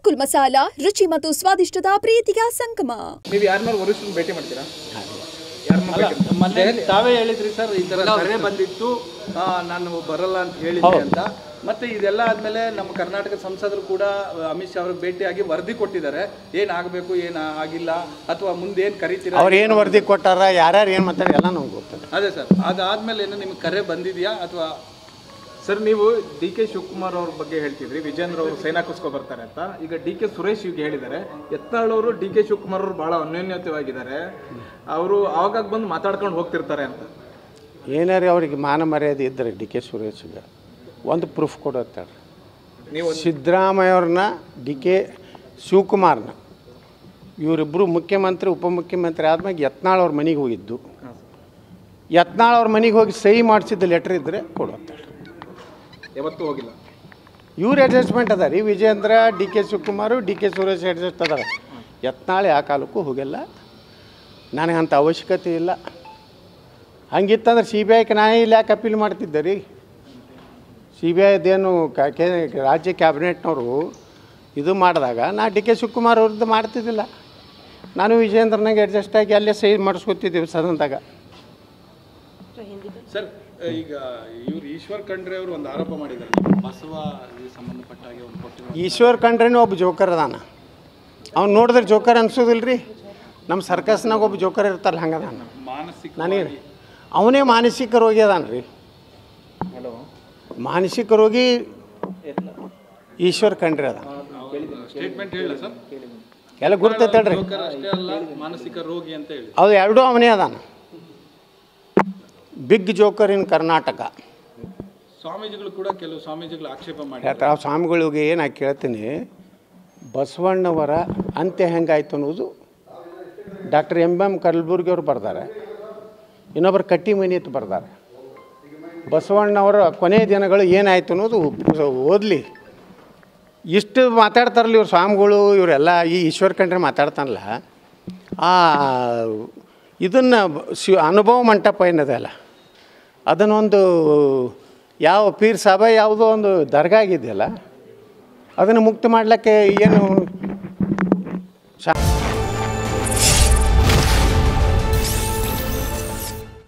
ಗೋಕುಲ್ ಮಸಾಲಾ, ರುಚಿ ಮತ್ತು ಸ್ವಾದಿಷ್ಟದ ಪ್ರೀತಿಯ ಸಂಗಮ. ನೀವು ಯಾರನ್ನಾರು ವರಿಷ್ಠರನ್ನ ಭೇಟಿ ಮಾಡ್ತೀರಾ? ಮೊನ್ನೆ ತಾವೇ ಹೇಳಿದ್ರಿ ಸರ್, ಈ ಥರ ಕರೆ ಬಂದಿತ್ತು, ನಾನು ಬರಲ್ಲ ಅಂತ ಹೇಳಿದ್ದೆ ಅಂತ. ಮತ್ತೆ ಇದೆಲ್ಲ ಆದಮೇಲೆ ನಮ್ಮ ಕರ್ನಾಟಕ ಸಂಸದರು ಕೂಡ ಅಮಿತ್ ಶಾ ಅವ್ರಿಗೆ ಭೇಟಿಯಾಗಿ ವರದಿ ಕೊಟ್ಟಿದ್ದಾರೆ, ಏನಾಗಬೇಕು ಏನು ಆಗಿಲ್ಲ ಅಥವಾ ಮುಂದೆ ಏನು ಕರಿತೀರಾ, ಅವ್ರು ಏನು ವರದಿ ಕೊಟ್ಟಾರ, ಯಾರ್ಯಾರು ಏನು ಮಾತಾಡಿ ಎಲ್ಲ ನಮ್ಗೆ ಗೊತ್ತದೆ. ಅದೇ ಸರ್, ಅದಾದಮೇಲೆ ಏನು ನಿಮ್ಗೆ ಕರೆ ಬಂದಿದೆಯಾ ಅಥವಾ? ಸರ್, ನೀವು ಡಿ ಕೆ ಶಿವಕುಮಾರ್ ಅವ್ರ ಬಗ್ಗೆ ಹೇಳ್ತಿದ್ರಿ, ವಿಜೇಂದ್ರ ಅವರು ಸೇನಾ ಕುಸ್ಕೊ ಬರ್ತಾರೆ ಅಂತ. ಈಗ ಡಿ ಕೆ ಸುರೇಶ್ ಈಗ ಹೇಳಿದ್ದಾರೆ, ಯತ್ನಾಳ್ ಅವರು ಡಿ ಕೆ ಶಿವಕುಮಾರ್ ಅವರು ಭಾಳ ಅನ್ಯೋನ್ಯತೆವಾಗಿದ್ದಾರೆ, ಅವರು ಆವಾಗ ಬಂದು ಮಾತಾಡ್ಕೊಂಡು ಹೋಗ್ತಿರ್ತಾರೆ ಅಂತ. ಏನಾರು ಅವ್ರಿಗೆ ಮಾನ ಮರ್ಯಾದೆ ಇದ್ದರೆ ಡಿ ಕೆ ಸುರೇಶ್ಗೆ ಒಂದು ಪ್ರೂಫ್ ಕೊಡುತ್ತಾಳೆ. ನೀವು ಸಿದ್ದರಾಮಯ್ಯ ಅವ್ರನ್ನ, ಡಿ ಕೆ ಶಿವಕುಮಾರ್ನ, ಇವರಿಬ್ಬರು ಮುಖ್ಯಮಂತ್ರಿ ಉಪಮುಖ್ಯಮಂತ್ರಿ ಆದ್ಮೇಲೆ ಯತ್ನಾಳ್ ಅವ್ರ ಮನೆಗೆ ಹೋಗಿದ್ದು, ಯತ್ನಾಳ್ ಅವ್ರ ಮನೆಗೆ ಹೋಗಿ ಸಹಿ ಮಾಡಿಸಿದ ಲೆಟ್ರ್ ಇದ್ದರೆ ಕೊಡುತ್ತಾಳೆ. ಯಾವತ್ತೂ ಹೋಗಿಲ್ಲ. ಇವ್ರು ಅಡ್ಜಸ್ಟ್ಮೆಂಟ್ ಅದ ರೀ, Vijendra, D K Shivakumar, D K Suresh adjust ಅದಾರ. ಯತ್ನಾಳ್ ಯಾವ ಕಾಲಕ್ಕೂ ಹೋಗಿಲ್ಲ, ನನಗಂಥ ಅವಶ್ಯಕತೆ ಇಲ್ಲ. ಹಂಗಿತ್ತಂದ್ರೆ ಸಿ ಬಿ ಐಗೆ ನಾನೇ ಇಲ್ಲಿ ಯಾಕೆ ಅಪೀಲ್ ಮಾಡ್ತಿದ್ದೆ ರೀ? ಸಿ ಬಿ ಐದೇನು ರಾಜ್ಯ ಕ್ಯಾಬಿನೆಟ್ನವರು ಇದು ಮಾಡಿದಾಗ ನಾ ಡಿ ಕೆ ಶಿವಕುಮಾರ್ ಅವ್ರದ್ದು ಮಾಡ್ತಿದ್ದಿಲ್ಲ, ನಾನು ವಿಜೇಂದ್ರನಾಗೆ ಅಡ್ಜಸ್ಟ್ ಆಗಿ ಅಲ್ಲೇ ಸಹಿ ಮಾಡಿಸ್ಕೊತಿದ್ದೀವಿ ಸದನದಾಗ. ಸರ್, ಈಗ ಇವರು ಈಶ್ವರ್ ಖಂಡ್ರೆ ಅವರು ಒಂದು ಆರೋಪ ಮಾಡಿದ್ದಾರೆ, ಬಸವ ಸಂಬಂಧಪಟ್ಟ ಹಾಗೆ ಒಂದು ಕೊಟ್ಟಿದ್ದಾರೆ. ಈಶ್ವರ್ ಖಂಡ್ರೆನೂ ಒಬ್ಬ ಜೋಕರ್ ಅದಾನ, ಅವ್ನು ನೋಡಿದ್ರೆ ಜೋಕರ್ ಅನ್ಸೋದಿಲ್ಲ ರೀ. ನಮ್ಮ ಸರ್ಕಸ್ನಾಗ ಒಬ್ಬ ಜೋಕರ್ ಇರ್ತಾರಲ್ಲ ಹಂಗದಾನ. ಮಾನಸಿಕ ನನಗೆ ಅವನೇ ಮಾನಸಿಕ ರೋಗಿ ಅದಾನ ರೀ. ಮಾನಸಿಕ ರೋಗಿ ಈಶ್ವರ್ ಖಂಡ್ರೆ ಅದ. ಸ್ಟೇಟ್ಮೆಂಟ್ ಹೇಳ ಸರ್, ಎಲ್ಲ ಗುರ್ತೈತಲ್ರಿ, ಅಷ್ಟೇ ಅಲ್ಲ ಮಾನಸಿಕ ರೋಗಿ ಅಂತ ಹೇಳಿ. ಅದು ಎರಡೂ ಅವನೇ ಅದಾನ, ಬಿಗ್ ಜೋಕರ್ ಇನ್ ಕರ್ನಾಟಕ. ಸ್ವಾಮೀಜಿಗಳು ಕೂಡ ಕೆಲವು ಸ್ವಾಮೀಜಿಗಳು ಆಕ್ಷೇಪ ಮಾಡಿ, ಆ ಸ್ವಾಮಿಗಳಿಗೆ ಏನು ಕೇಳ್ತೀನಿ, ಬಸವಣ್ಣವರ ಅಂತ್ಯ ಹೆಂಗಾಯ್ತು ಅನ್ನೋದು ಡಾಕ್ಟರ್ ಎಂ ಕಲಬುರ್ಗಿ ಅವ್ರು ಬರ್ತಾರೆ, ಇನ್ನೊಬ್ಬರು ಕಟ್ಟಿಮನಿ ಬರ್ತಾರೆ. ಬಸವಣ್ಣವರ ಕೊನೆಯ ದಿನಗಳು ಏನಾಯ್ತು ಅನ್ನೋದು ಓದಲಿ. ಇಷ್ಟು ಮಾತಾಡ್ತಾರಲ್ಲ ಇವ್ರು ಸ್ವಾಮಿಗಳು, ಇವರೆಲ್ಲ ಈ ಈಶ್ವರ್ ಖಂಡ್ರೆ ಮಾತಾಡ್ತಾನಲ್ಲ, ಇದನ್ನು ಅನುಭವ ಮಂಟಪ ಏನದಲ್ಲ, ಅದನ್ನೊಂದು ಯಾವ ಪೀರ್ ಸಾಬ ಯಾವುದೋ ಒಂದು ದರ್ಗಾ ಆಗಿದೆಯಲ್ಲ, ಅದನ್ನು ಮುಕ್ತ ಮಾಡಲಿಕ್ಕೆ ಏನು